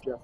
Yes.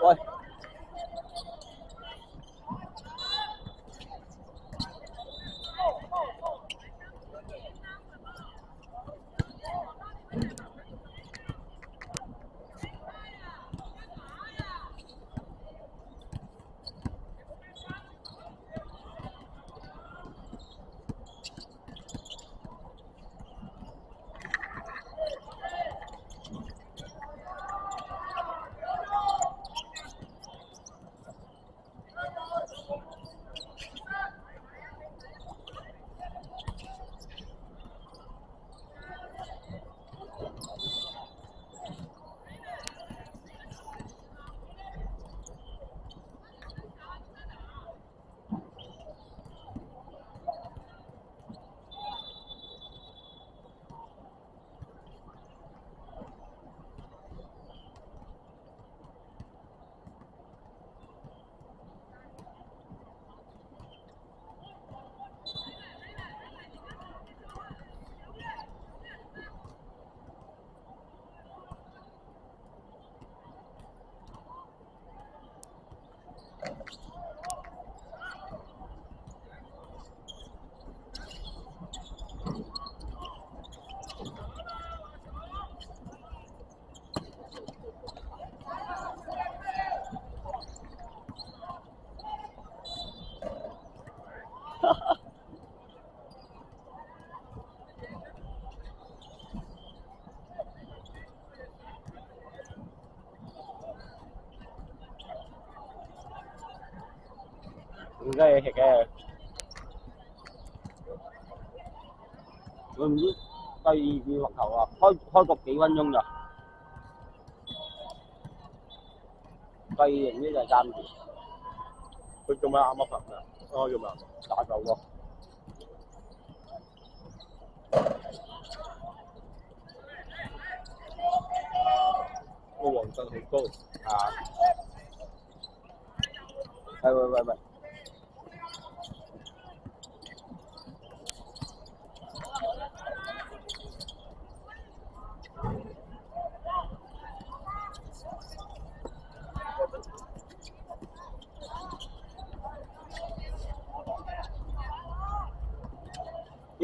喂，而家嘢食嘅，佢唔知第二個球啊，開局幾分鐘咋？第二定呢就3條。佢做咩啱啱拍咩？做咩？打手喎。個黃振好高。啊！喂！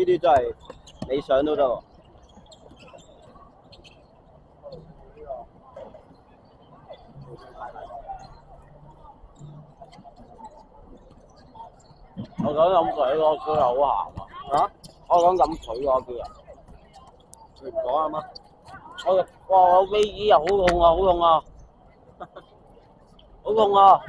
啲真係你想都得喎。我想飲水咯，佢好鹹啊！啊？我想飲水咯，叫人。你唔講啊嘛？我飛機啊，好痛啊，好痛啊！好痛啊！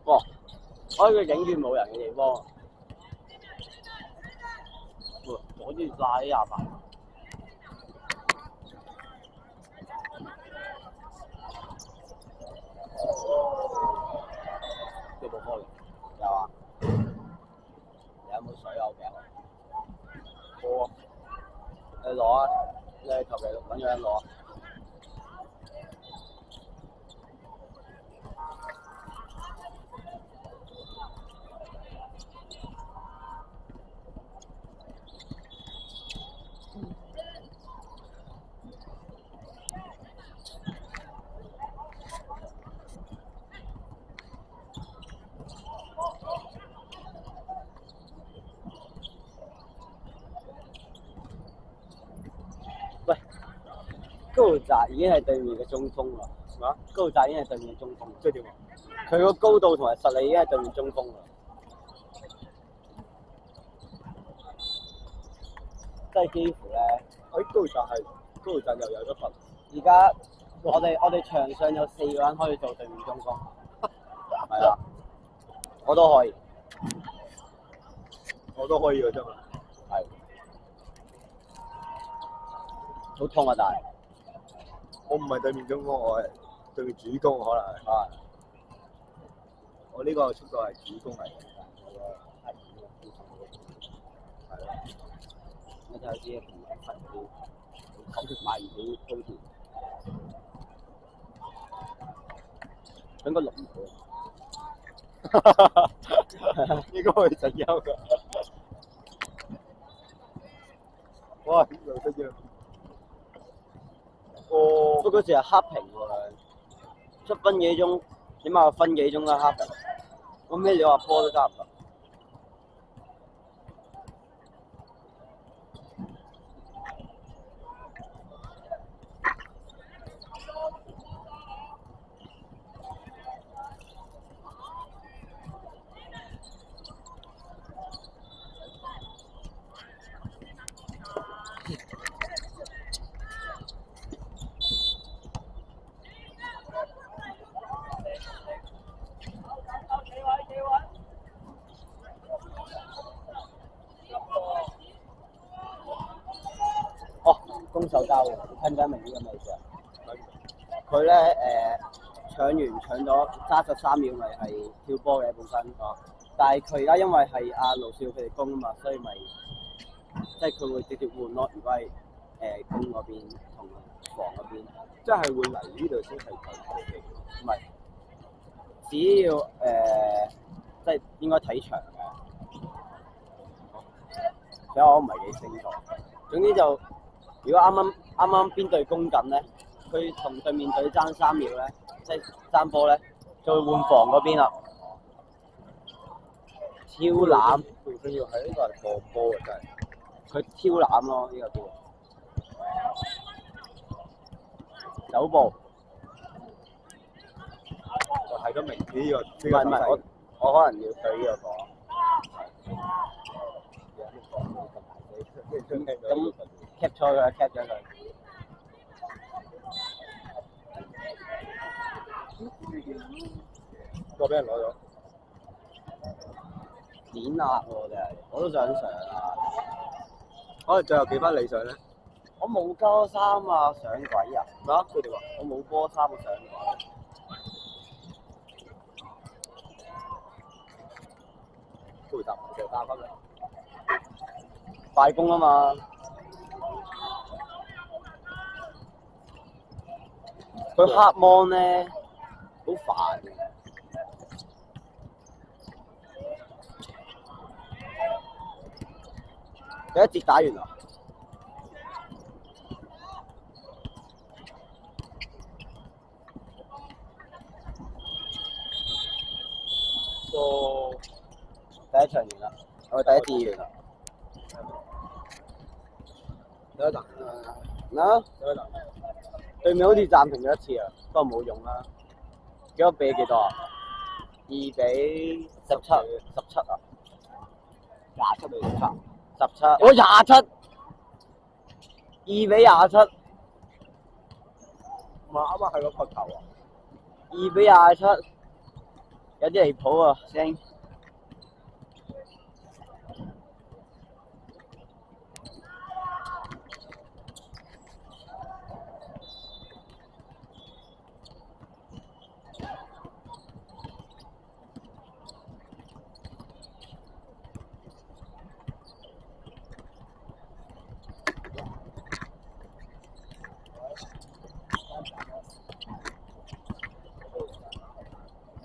哇！可以影住冇人嘅地方，阻住晒啲阿伯。有冇開？有啊。有冇水啊？我病。冇啊。你攞啊！你求其揾樣攞啊！喂，高澤已經係對面嘅中鋒啦。咩？高澤已經係對面嘅中鋒，即係點啊？佢個高度同埋實力已經係對面中鋒啦。即係幾乎咧，高澤又有咗份。而家我哋場上有4個人可以做對面中鋒，係啊，我都可以，嘅啫嘛。係，好痛啊！但係我唔係對面中鋒，我係對面主攻，可能係。我呢個速度係主攻嚟嘅。係咯。我就知唔係神標，買唔到高鐵。應該錄唔到。應該可以整優㗎。哇！又得嘅。哦。不過嗰時係黑屏喎，出分幾鐘，起碼分幾鐘啦黑屏。咁咩你話波都得唔得？哦，攻守交換，聽得明呢個咩意思啊？佢咧搶完搶咗揸13秒，咪係跳波嘅本身。但係佢而家因為係阿盧少佢哋攻啊嘛，所以咪即係佢會直接換咯。如果係攻嗰邊同防嗰邊，即係會嚟呢度先係球技。唔係，只要即係應該睇場嘅。所以我唔係幾清楚。總之就如果啱啱邊隊攻緊咧，佢同對面隊爭3秒咧，即係爭波咧，就會換防嗰邊啦。挑攬，佢要喺呢個係放波嘅真係。佢挑攬咯，呢個叫走步。我睇得明呢個。唔係，我可能要對呢個講。咁 cap 錯佢 cap 咗佢。個俾人攞咗。碾壓喎真係，我都想上啊！可能最後幾分你上咧？我冇波衫啊，上鬼啊！咩啊？佢哋話我冇波衫上鬼。回答就打分啦。快攻啊嘛！佢黑芒咧，好煩嘅。第一節打完啦。第一場完啦，我哋第一節完啦。第一場嗱，對面好似暫停咗一次啊，不過冇用啦。幾多比幾多啊？2-17啊？27比17，我27，2-27，唔係啱啱係個罰球啊！2-27，有啲離譜啊，聲。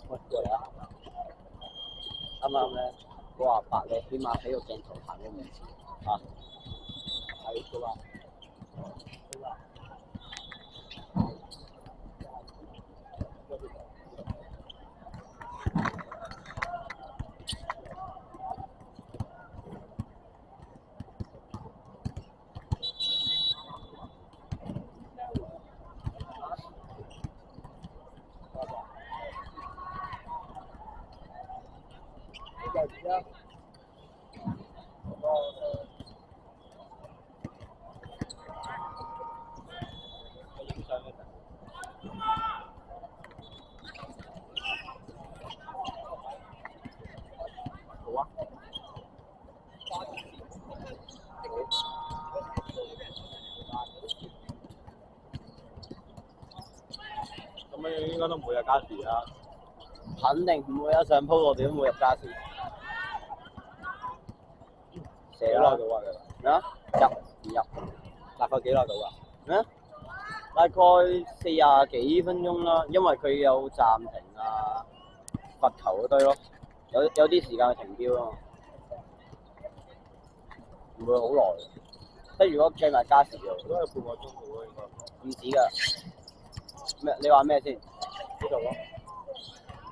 喂，過嚟啊！啱啱咧，嗰阿伯咧，起碼喺個鏡頭行咗面前啊，係嗰個。好啊。咁樣應該都唔會有加時啦。肯定唔會啊！上鋪我哋都冇入加時。射啦！幾耐到啊？咩啊？入唔入？大概幾耐到啊？咩？大概40幾分鐘啦，因為佢有暫停啊、罰球嗰堆咯，有啲時間去停標咯，唔會好耐。即係如果計埋加時就都係半個鐘到咯，應該。唔止㗎。咩？你話咩先？呢度咯。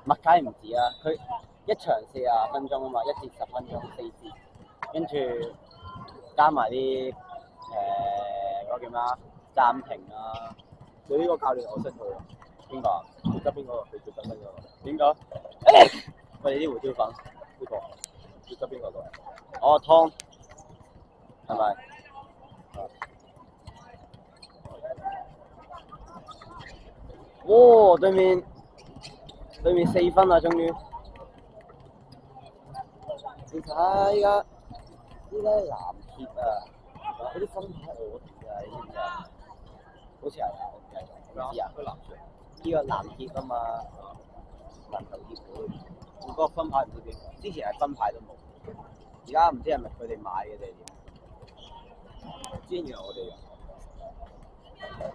梗係唔止啊！佢一場40分鐘啊嘛，一節10分鐘4節，跟住加埋啲嗰個叫咩啊？暫停啊！你呢個教練我識佢啊。邊個啊？佢側邊嗰個，佢最側邊嗰個。點解？我哋啲胡椒粉呢個，佢側邊嗰個。哦，湯係咪？哇！對面4分啦，終於。你睇依家藍鐵啊，嗰啲分牌我哋㗎，你知唔知啊？好似係啊，我唔記得咗。唔知啊？呢個藍鐵啊嘛，籃球協會。嗰個分牌唔知邊個，之前係分牌都冇，而家唔知係咪佢哋買嘅定係點？之前係我哋嘅。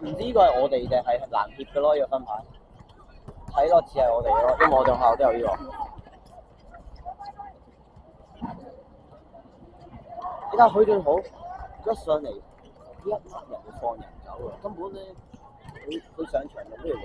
唔知呢個係我哋定係籃協嘅咯？呢個分牌睇落似係我哋嘅咯，因為我哋學校都有呢個。你睇下許俊豪一上嚟，一粒人就放人走啊！根本咧，佢上場就不如你。